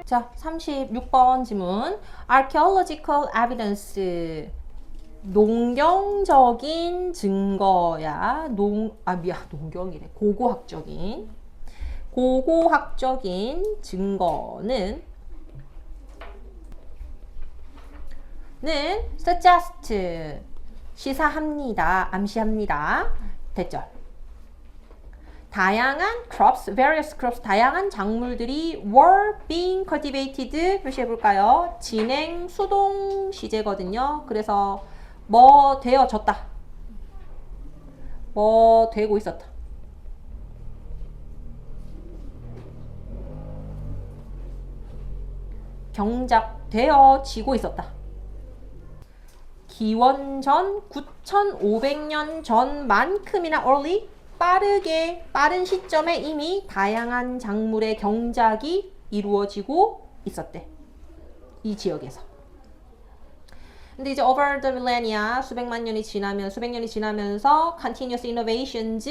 자, 36번 지문. Archaeological evidence. 농경적인 증거야. 농경이래. 고고학적인 증거는 suggest 시사합니다. 암시합니다. 됐죠? 다양한 various crops, 다양한 작물들이 were being cultivated 표시해볼까요? 진행 수동 시제거든요. 그래서 뭐 되어졌다. 뭐 되고 있었다. 경작되어지고 있었다. 기원전 9,500년 전만큼이나 early 빠른 시점에 이미 다양한 작물의 경작이 이루어지고 있었대. 이 지역에서. 근데 이제 over the millennia 수백 년이 지나면서 continuous innovations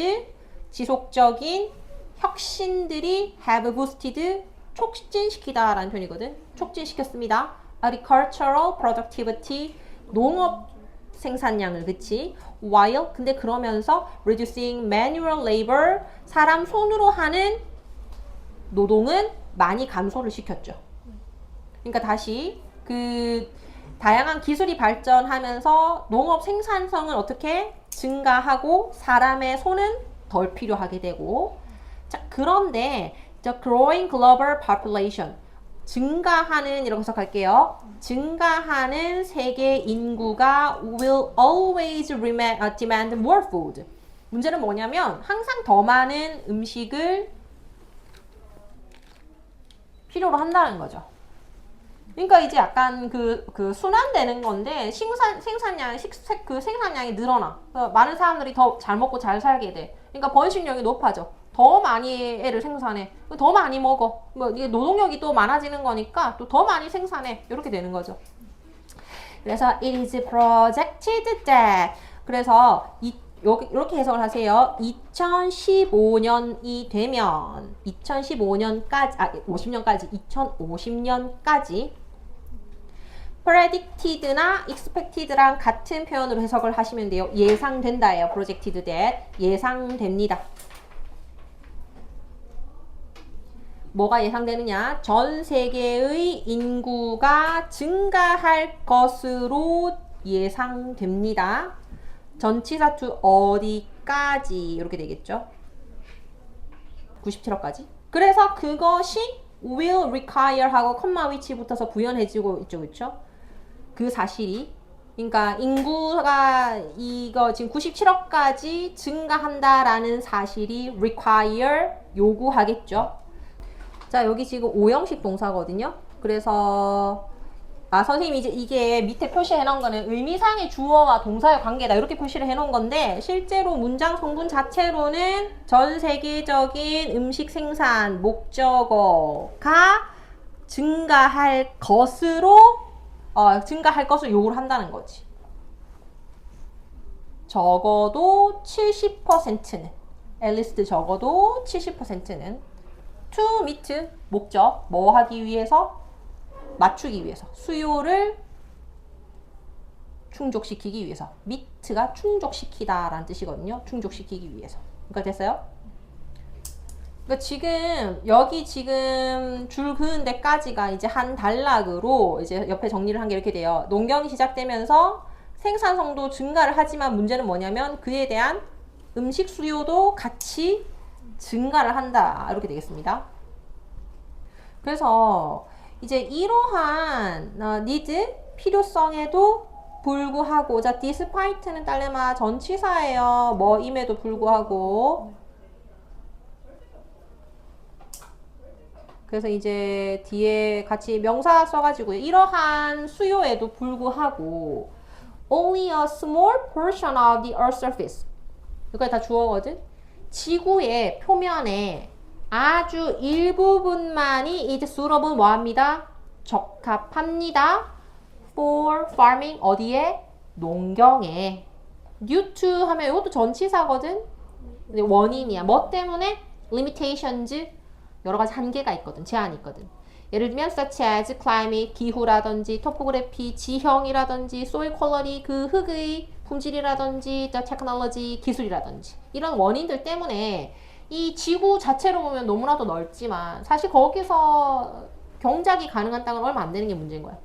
지속적인 혁신들이 have boosted 촉진시키다라는 표현이거든. 촉진시켰습니다. agricultural productivity 농업 생산량을 그치? while 근데 그러면서 reducing manual labor 사람 손으로 하는 노동은 많이 감소를 시켰죠. 그러니까 다시 그 다양한 기술이 발전하면서 농업 생산성은 어떻게 증가하고 사람의 손은 덜 필요하게 되고 자 그런데 the growing global population 증가하는 이라고 해석할게요. 증가하는 세계 인구가 will always demand more food. 문제는 뭐냐면 항상 더 많은 음식을 필요로 한다는 거죠. 그러니까 이제 약간 그 순환되는 건데 생산량이 늘어나. 많은 사람들이 더 잘 먹고 잘 살게 돼. 그러니까 번식력이 높아져. 더 많이 애를 생산해. 더 많이 먹어. 뭐 이게 노동력이 또 많아지는 거니까 또 더 많이 생산해. 이렇게 되는 거죠. 그래서 it is projected that 그래서 이렇게 해석을 하세요. 2015년이 되면 2050년까지 predicted나 expected랑 같은 표현으로 해석을 하시면 돼요. 예상된다예요. projected that 예상됩니다. 뭐가 예상되느냐? 전 세계의 인구가 증가할 것으로 예상됩니다. 전치사 to 어디까지 이렇게 되겠죠? 97억까지. 그래서 그것이 will require 하고 컴마 위치 붙어서 부연해지고 있죠. 그렇죠? 그 사실이 그러니까 인구가 이거 지금 97억까지 증가한다라는 사실이 require 요구하겠죠. 자, 여기 지금 오형식 동사거든요. 그래서 선생님이 이제 이게 밑에 표시해 놓은 거는 의미상의 주어와 동사의 관계다 이렇게 표시를 해 놓은 건데 실제로 문장 성분 자체로는 전 세계적인 음식 생산 목적어가 증가할 것을 요구를 한다는 거지. 적어도 70%는 at least 적어도 70%는 to meet 목적 뭐 하기 위해서 맞추기 위해서 수요를 충족시키기 위해서 meet가 충족시키다 라는 뜻이거든요. 충족시키기 위해서. 그러니까 됐어요? 그러니까 지금 여기 지금 줄 그은 데까지가 이제 한 단락으로 이제 옆에 정리를 한 게 이렇게 돼요. 농경이 시작되면서 생산성도 증가를 하지만 문제는 뭐냐면 그에 대한 음식 수요도 같이 증가를 한다 이렇게 되겠습니다. 그래서 이제 이러한 need 필요성에도 불구하고 자 despite는 딸래마 전치사예요. 뭐임에도 불구하고 그래서 이제 뒤에 같이 명사 써가지고 이러한 수요에도 불구하고 only a small portion of the earth's surface 이거 다 주어거든. 지구의 표면에 아주 일부분만이 is suitable 뭐합니다? 적합합니다. for farming 어디에? 농경에. due to 하면 이것도 전치사거든. 원인이야. 뭐 때문에? limitations 여러 가지 한계가 있거든. 제한이 있거든. 예를 들면 such as climate, 기후라든지 topography, 지형이라든지 soil quality, 그 흙의 품질이라든지 the technology, 기술이라든지 이런 원인들 때문에 이 지구 자체로 보면 너무나도 넓지만 사실 거기서 경작이 가능한 땅은 얼마 안 되는 게 문제인 거야.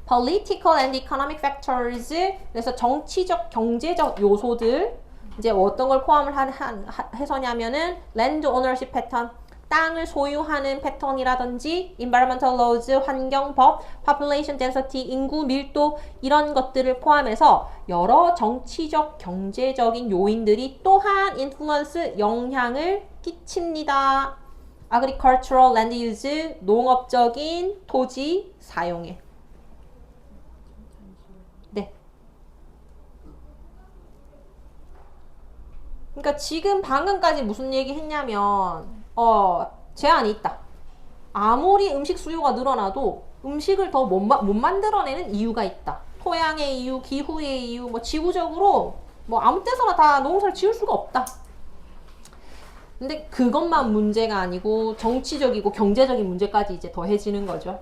Political and economic factors, 그래서 정치적, 경제적 요소들 이제 어떤 걸 포함을 해서냐면은 land ownership pattern, 땅을 소유하는 패턴이라든지 environmental laws, 환경법, population density, 인구 밀도 이런 것들을 포함해서 여러 정치적, 경제적인 요인들이 또한 influence, 영향을 끼칩니다. agricultural land use, 농업적인 토지 사용에. 네. 그러니까 지금 방금까지 무슨 얘기 했냐면 제한이 있다. 아무리 음식 수요가 늘어나도 음식을 더 못 만들어내는 이유가 있다. 토양의 이유, 기후의 이유, 뭐 지구적으로 뭐 아무 때서나 다 농사를 지을 수가 없다. 근데 그것만 문제가 아니고 정치적이고 경제적인 문제까지 이제 더해지는 거죠.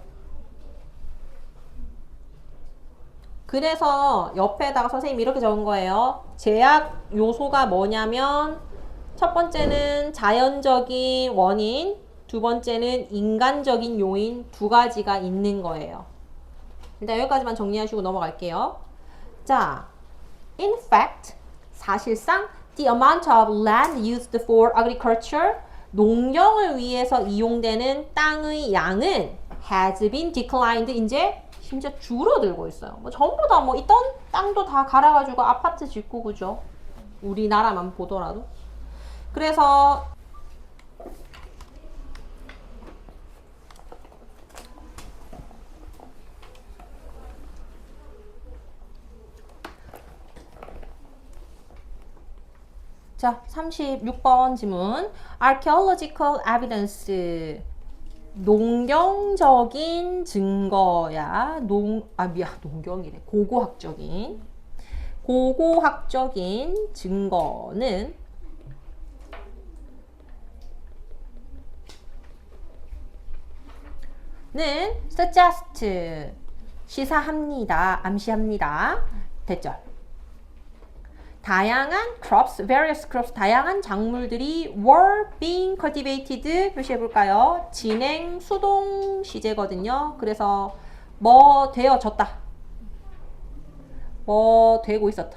그래서 옆에다가 선생님이 이렇게 적은 거예요. 제약 요소가 뭐냐면 첫 번째는 자연적인 원인, 두 번째는 인간적인 요인 두 가지가 있는 거예요. 일단 여기까지만 정리하시고 넘어갈게요. 자, in fact, 사실상 the amount of land used for agriculture, 농경을 위해서 이용되는 땅의 양은 has been declined, 이제 심지어 줄어들고 있어요. 뭐 전부 다 뭐 있던 땅도 다 갈아가지고 아파트 짓고 그죠? 우리나라만 보더라도. 그래서 자, 36번 지문. Archaeological evidence. 농경적인 증거야. 농경이래. 고고학적인 증거는 suggest 시사합니다. 암시합니다. 됐죠? 다양한 various crops, 다양한 작물들이 were being cultivated 표시해볼까요? 진행 수동 시제거든요. 그래서 뭐 되어졌다. 뭐 되고 있었다.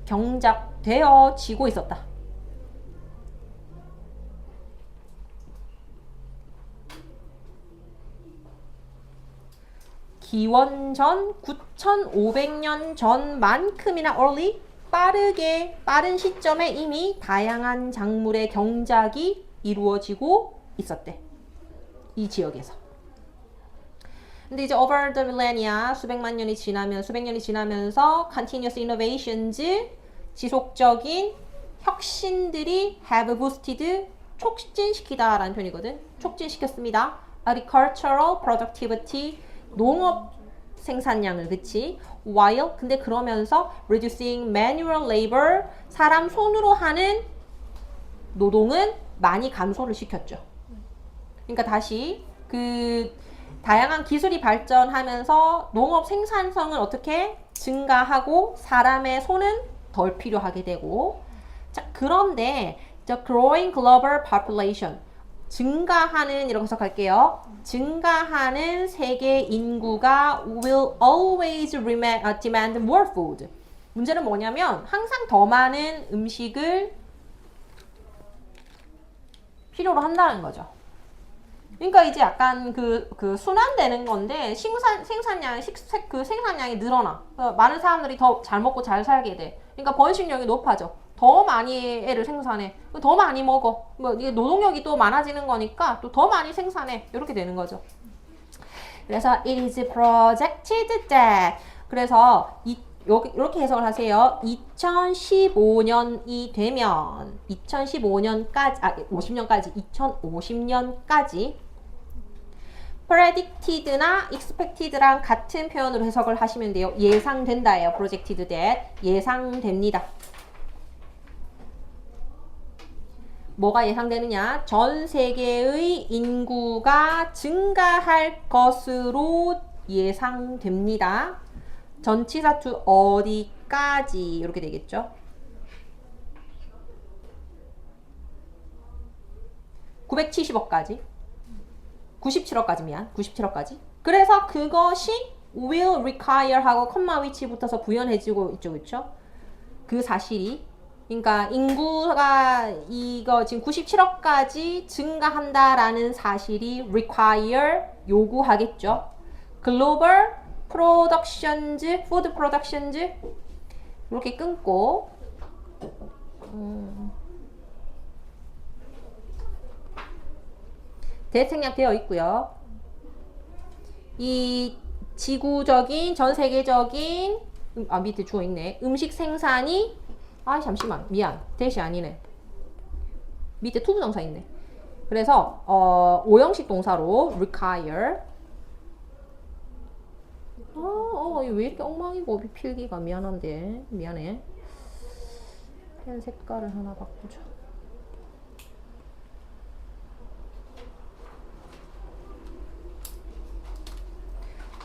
경작되어지고 있었다. 기원전 9,500년 전만큼이나 early, 빠른 시점에 이미 다양한 작물의 경작이 이루어지고 있었대. 이 지역에서. 근데 이제 over the millennia, 수백 년이 지나면서 continuous innovations, 지속적인 혁신들이 have boosted, 촉진시키다 라는 표현이거든. 촉진시켰습니다. agricultural productivity, 농업 생산량을, 그치? while, 근데 그러면서 reducing manual labor, 사람 손으로 하는 노동은 많이 감소를 시켰죠. 그러니까 다시 다양한 기술이 발전하면서 농업 생산성은 어떻게 증가하고 사람의 손은 덜 필요하게 되고, 자, 그런데 the growing global population, 증가하는, 이렇게 해석할게요. 증가하는 세계 인구가 will always demand more food. 문제는 뭐냐면 항상 더 많은 음식을 필요로 한다는 거죠. 그러니까 이제 약간 순환되는 건데 생산량이 늘어나. 많은 사람들이 더 잘 먹고 잘 살게 돼. 그러니까 번식력이 높아져. 더 많이 애를 생산해. 더 많이 먹어. 뭐 이게 노동력이 또 많아지는 거니까 또 더 많이 생산해. 이렇게 되는 거죠. 그래서 it is projected that, 그래서 이렇게 해석을 하세요. 2015년이 되면 2050년까지 predicted나 expected랑 같은 표현으로 해석을 하시면 돼요. 예상된다예요. projected that, 예상됩니다. 뭐가 예상되느냐? 전 세계의 인구가 증가할 것으로 예상됩니다. 전치사 to 어디까지 이렇게 되겠죠? 970억까지 97억까지 미안 97억까지 그래서 그것이 will require 하고 컴마 위치 붙어서 부연해지고 있죠 그쵸? 그 사실이 그러니까 인구가 이거 지금 97억까지 증가한다라는 사실이 require 요구하겠죠. global productions, food productions 이렇게 끊고 대생략 되어 있고요. 이 지구적인 전 세계적인 밑에 주어 있네. 음식 생산이 잠시만 미안 대시 아니네. 밑에 투부정사 있네. 그래서 오형식 동사로 require 왜 이렇게 엉망이고 필기가 미안한데 미안해. 펜 색깔을 하나 바꾸자.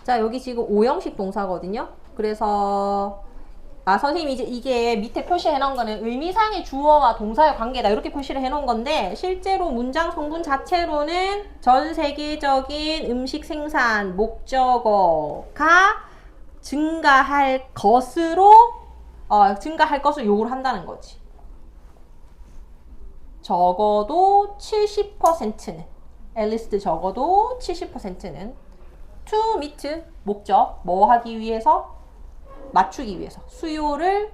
자 여기 지금 오형식 동사거든요. 그래서 선생님이 이제 이게 밑에 표시해 놓은 거는 의미상의 주어와 동사의 관계다 이렇게 표시를 해 놓은 건데 실제로 문장 성분 자체로는 전 세계적인 음식 생산 목적어가 증가할 것으로 증가할 것을 요구를 한다는 거지. 적어도 70%는 at least 적어도 70%는 to meet 목적 뭐 하기 위해서 맞추기 위해서 수요를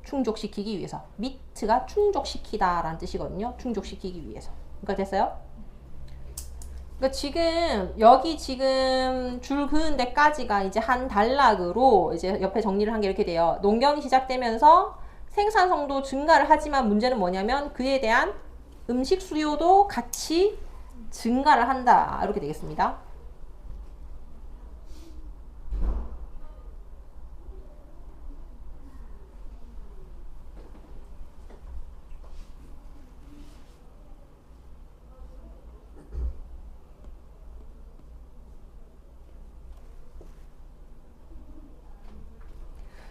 충족시키기 위해서 meet가 충족시키다 라는 뜻이거든요. 충족시키기 위해서. 그러니까 됐어요? 그러니까 지금 여기 지금 줄 그은 데까지가 이제 한 단락으로 이제 옆에 정리를 한 게 이렇게 돼요. 농경이 시작되면서 생산성도 증가를 하지만 문제는 뭐냐면 그에 대한 음식 수요도 같이 증가를 한다 이렇게 되겠습니다.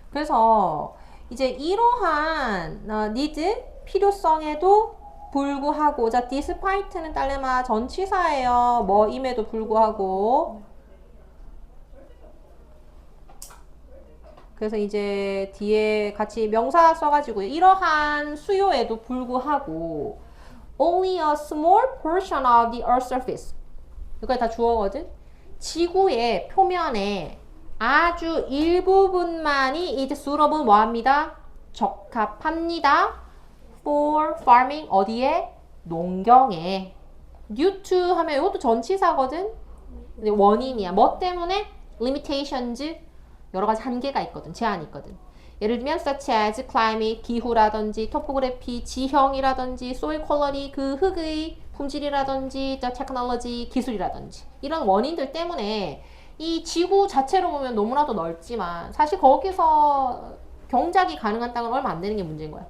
그래서 이제 이러한 need 필요성에도 불구하고 자 despite는 딸내마 전치사예요. 뭐임에도 불구하고 그래서 이제 뒤에 같이 명사 써가지고 이러한 수요에도 불구하고 only a small portion of the earth's surface 이거 다 주어거든. 지구의 표면에 아주 일부분만이 이제 수업은 뭐합니다? 적합합니다. for farming 어디에? 농경에. due to 하면 이것도 전치사거든. 원인이야. 뭐 때문에? limitations 여러 가지 한계가 있거든. 제한이 있거든. 예를 들면 such as climate 기후라든지 topography 지형이라든지 soil quality 그 흙의 품질이라든지 the technology 기술이라든지 이런 원인들 때문에 이 지구 자체로 보면 너무나도 넓지만 사실 거기서 경작이 가능한 땅은 얼마 안 되는 게 문제인 거야.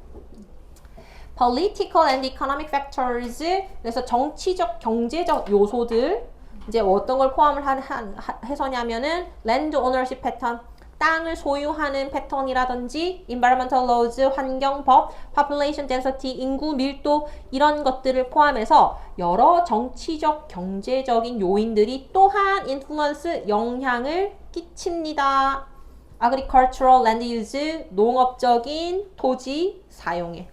Political and economic factors 그래서 정치적, 경제적 요소들 이제 어떤 걸 포함을 해서냐면은 land ownership pattern 땅을 소유하는 패턴이라든지 environmental laws, 환경법, population density, 인구 밀도 이런 것들을 포함해서 여러 정치적, 경제적인 요인들이 또한 influence, 영향을 끼칩니다. agricultural land use, 농업적인 토지 사용에.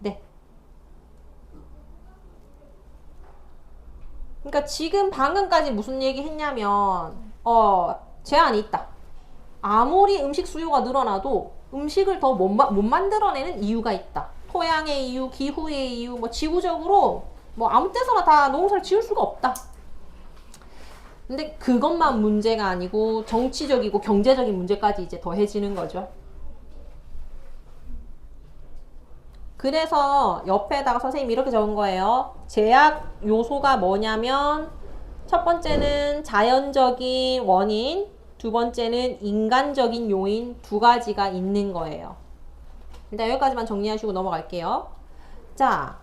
네. 그러니까 지금 방금까지 무슨 얘기 했냐면 제한이 있다. 아무리 음식 수요가 늘어나도 음식을 더 못 만들어내는 이유가 있다. 토양의 이유, 기후의 이유, 뭐 지구적으로 뭐 아무 때서나 다 농사를 지을 수가 없다. 근데 그것만 문제가 아니고 정치적이고 경제적인 문제까지 이제 더해지는 거죠. 그래서 옆에다가 선생님이 이렇게 적은 거예요. 제약 요소가 뭐냐면 첫 번째는 자연적인 원인, 두 번째는 인간적인 요인 두 가지가 있는 거예요. 일단 여기까지만 정리하시고 넘어갈게요. 자,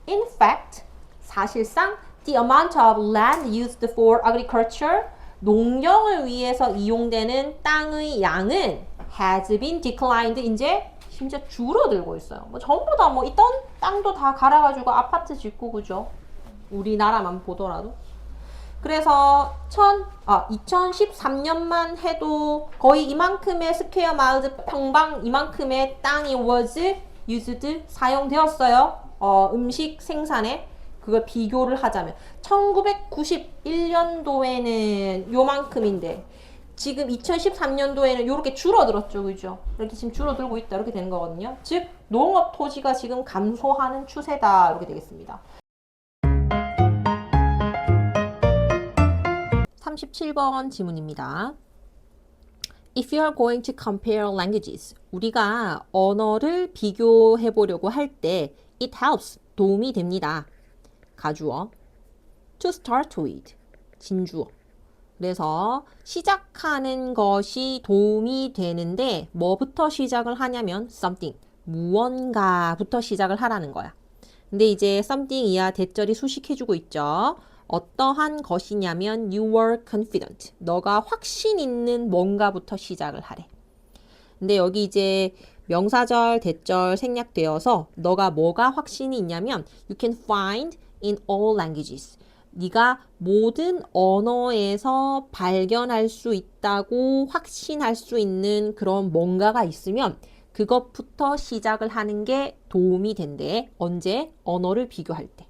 in fact, 사실상 the amount of land used for agriculture, 농경을 위해서 이용되는 땅의 양은 has been declined, 이제 심지어 줄어들고 있어요. 뭐 전부 다 뭐 있던 땅도 다 갈아가지고 아파트 짓고 그죠? 우리나라만 보더라도. 그래서 2013년만 해도 거의 이만큼의 스퀘어 마일드 평방 이만큼의 땅이 was used 사용되었어요. 음식 생산에. 그걸 비교를 하자면 1991년도에는 요만큼인데 지금 2013년도에는 이렇게 줄어들었죠. 그죠? 이렇게 지금 줄어들고 있다. 이렇게 되는 거거든요. 즉 농업 토지가 지금 감소하는 추세다. 이렇게 되겠습니다. 37번 지문입니다. If you are going to compare languages, 우리가 언어를 비교해 보려고 할 때 it helps, 도움이 됩니다. 가주어 to start with, 진주어. 그래서 시작하는 것이 도움이 되는데 뭐부터 시작을 하냐면 something, 무언가부터 시작을 하라는 거야. 근데 이제 something 이하 대절이 수식해주고 있죠. 어떠한 것이냐면 you were confident. 너가 확신 있는 뭔가부터 시작을 하래. 근데 여기 이제 명사절, 대절 생략되어서 너가 뭐가 확신이 있냐면 you can find in all languages. 네가 모든 언어에서 발견할 수 있다고 확신할 수 있는 그런 뭔가가 있으면 그것부터 시작을 하는 게 도움이 된대. 언제? 언어를 비교할 때.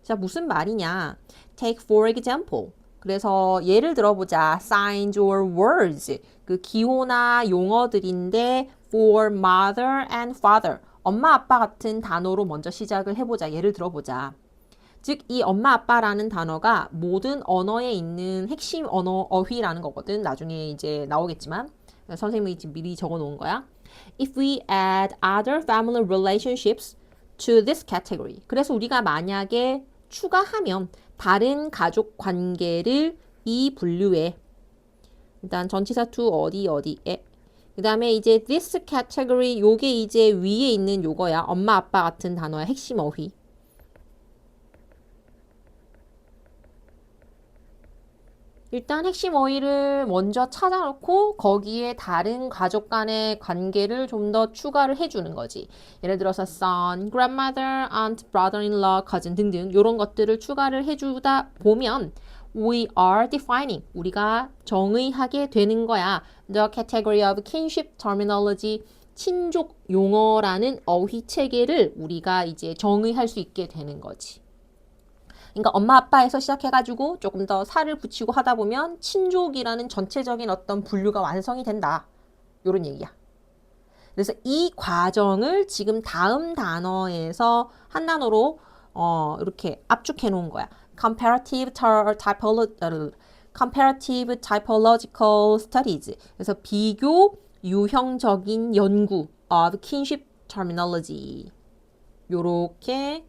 자, 무슨 말이냐? Take for example. 그래서 예를 들어보자. Signs or words. 그 기호나 용어들인데 for mother and father. 엄마, 아빠 같은 단어로 먼저 시작을 해보자. 예를 들어보자. 즉, 이 엄마, 아빠라는 단어가 모든 언어에 있는 핵심 언어, 어휘라는 거거든. 나중에 이제 나오겠지만. 선생님이 지금 미리 적어 놓은 거야. If we add other family relationships to this category. 그래서 우리가 만약에 추가하면 다른 가족 관계를 이 분류에 일단 전치사 to 어디에 그 다음에 이제 this category 요게 이제 위에 있는 요거야. 엄마 아빠 같은 단어의 핵심 어휘. 일단 핵심 어휘를 먼저 찾아놓고 거기에 다른 가족 간의 관계를 좀 더 추가를 해주는 거지. 예를 들어서 son, grandmother, aunt, brother-in-law, cousin 등등 이런 것들을 추가를 해주다 보면 we are defining, 우리가 정의하게 되는 거야. The category of kinship terminology, 친족 용어라는 어휘 체계를 우리가 이제 정의할 수 있게 되는 거지. 그러니까 엄마 아빠에서 시작해가지고 조금 더 살을 붙이고 하다 보면 친족이라는 전체적인 어떤 분류가 완성이 된다. 요런 얘기야. 그래서 이 과정을 지금 다음 단어에서 한 단어로 이렇게 압축해 놓은 거야. Comparative typological studies. 그래서 비교 유형적인 연구 of kinship terminology. 요렇게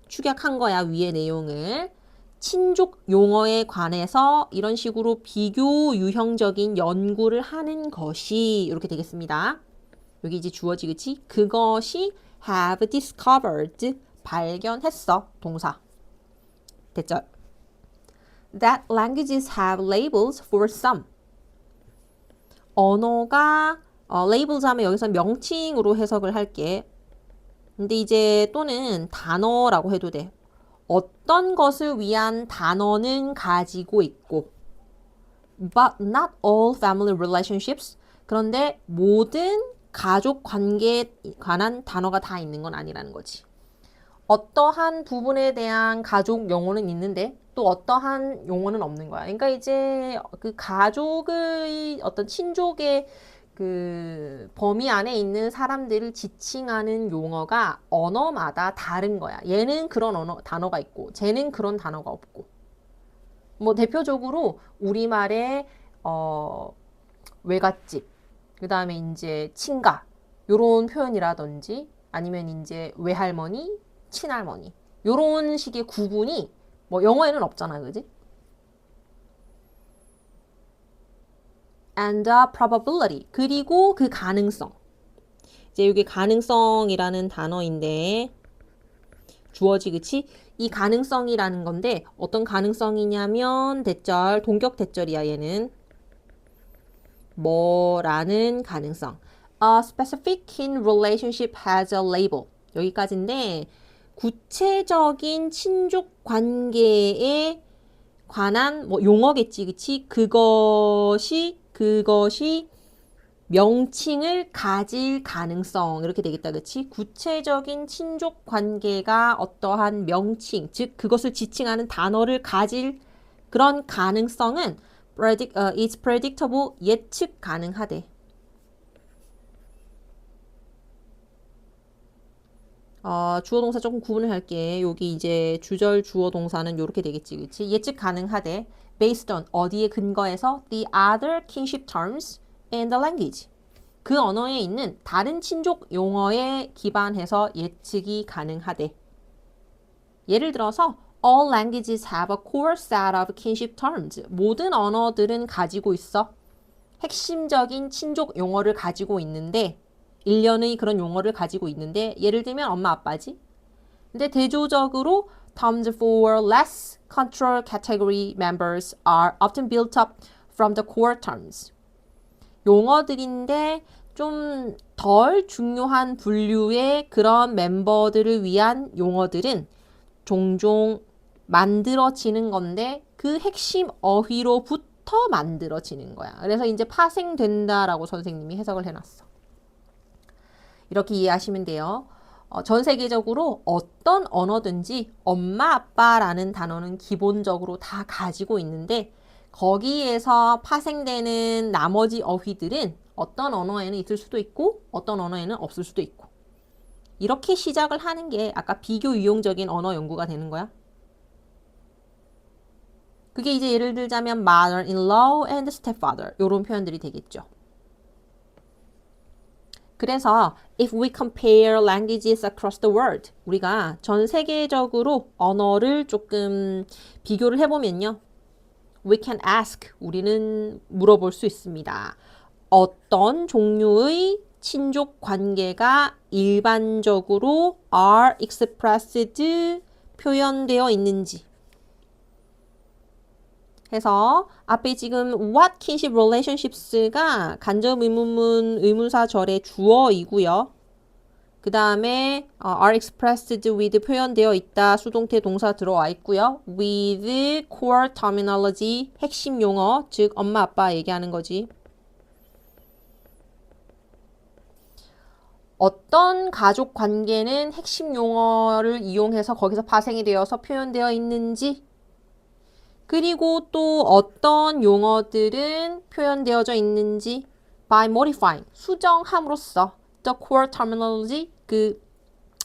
축약한 거야, 위의 내용을. 친족 용어에 관해서 이런 식으로 비교 유형적인 연구를 하는 것이 이렇게 되겠습니다. 여기 이제 주어지, 그치? 그것이 have discovered, 발견했어, 동사. 대절. That languages have labels for some. 언어가 labels 하면 여기서 명칭으로 해석을 할게. 근데 이제 또는 단어라고 해도 돼. 어떤 것을 위한 단어는 가지고 있고 but not all family relationships. 그런데 모든 가족 관계에 관한 단어가 다 있는 건 아니라는 거지. 어떠한 부분에 대한 가족 용어는 있는데 또 어떠한 용어는 없는 거야. 그러니까 이제 그 가족의 어떤 친족의 그 범위 안에 있는 사람들을 지칭하는 용어가 언어마다 다른 거야. 얘는 그런 단어가 있고 쟤는 그런 단어가 없고. 뭐 대표적으로 우리말에 외갓집, 그 다음에 이제 친가 요런 표현이라든지 아니면 이제 외할머니, 친할머니 요런 식의 구분이 뭐 영어에는 없잖아, 그지? And the probability, 그리고 그 가능성. 이제 이게 가능성이라는 단어인데 주어지 그치? 이 가능성이라는 건데 어떤 가능성이냐면 대절, 동격 대절이야 얘는. 뭐라는 가능성. A specific kin relationship has a label. 여기까지인데 구체적인 친족 관계에 관한 뭐 용어겠지, 그치? 그것이 명칭을 가질 가능성 이렇게 되겠다, 그치? 구체적인 친족 관계가 어떠한 명칭, 즉 그것을 지칭하는 단어를 가질 그런 가능성은 is predictable, 예측 가능하대. 주어 동사 조금 구분을 할게. 여기 이제 주절 주어 동사는 이렇게 되겠지, 그치? 예측 가능하대. Based on 어디에 근거해서 the other kinship terms in the language. 그 언어에 있는 다른 친족 용어에 기반해서 예측이 가능하대. 예를 들어서 all languages have a core set of kinship terms. 모든 언어들은 가지고 있어. 핵심적인 친족 용어를 가지고 있는데 일련의 그런 용어를 가지고 있는데 예를 들면 엄마 아빠지. 근데 대조적으로 terms for less cultural category members are often built up from the core terms. 용어들인데 좀 덜 중요한 분류의 그런 멤버들을 위한 용어들은 종종 만들어지는 건데 그 핵심 어휘로부터 만들어지는 거야. 그래서 이제 파생된다라고 선생님이 해석을 해놨어. 이렇게 이해하시면 돼요. 전 세계적으로 어떤 언어든지 엄마, 아빠라는 단어는 기본적으로 다 가지고 있는데 거기에서 파생되는 나머지 어휘들은 어떤 언어에는 있을 수도 있고 어떤 언어에는 없을 수도 있고 이렇게 시작을 하는 게 아까 비교 유용적인 언어 연구가 되는 거야. 그게 이제 예를 들자면 mother-in-law and stepfather 이런 표현들이 되겠죠. 그래서 if we compare languages across the world 우리가 전 세계적으로 언어를 조금 비교를 해보면요. We can ask 우리는 물어볼 수 있습니다. 어떤 종류의 친족 관계가 일반적으로 are expressed 표현되어 있는지 해서 앞에 지금 what kinship relationships가 간접 의문문 의문사절의 주어이고요. 그 다음에 are expressed with 표현되어 있다 수동태 동사 들어와 있고요. with core terminology 핵심 용어 즉 엄마 아빠 얘기하는 거지. 어떤 가족 관계는 핵심 용어를 이용해서 거기서 파생이 되어서 표현되어 있는지 그리고 또 어떤 용어들은 표현되어져 있는지 by modifying 수정함으로써 the core terminology 그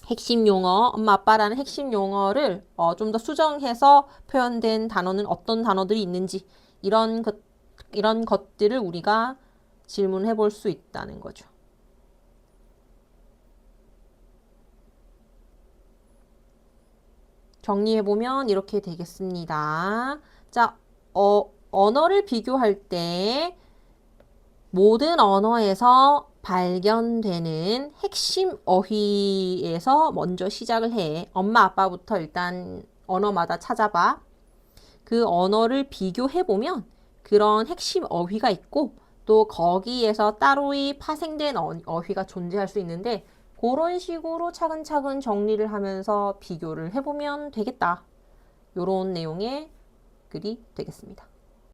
핵심 용어 엄마 아빠라는 핵심 용어를 좀 더 수정해서 표현된 단어는 어떤 단어들이 있는지 이런 것들을 우리가 질문해 볼 수 있다는 거죠. 정리해보면 이렇게 되겠습니다. 자, 언어를 비교할 때 모든 언어에서 발견되는 핵심 어휘에서 먼저 시작을 해. 엄마, 아빠부터 일단 언어마다 찾아봐. 그 언어를 비교해보면 그런 핵심 어휘가 있고 또 거기에서 따로의 파생된 어휘가 존재할 수 있는데 그런 식으로 차근차근 정리를 하면서 비교를 해보면 되겠다. 요런 내용의 글이 되겠습니다.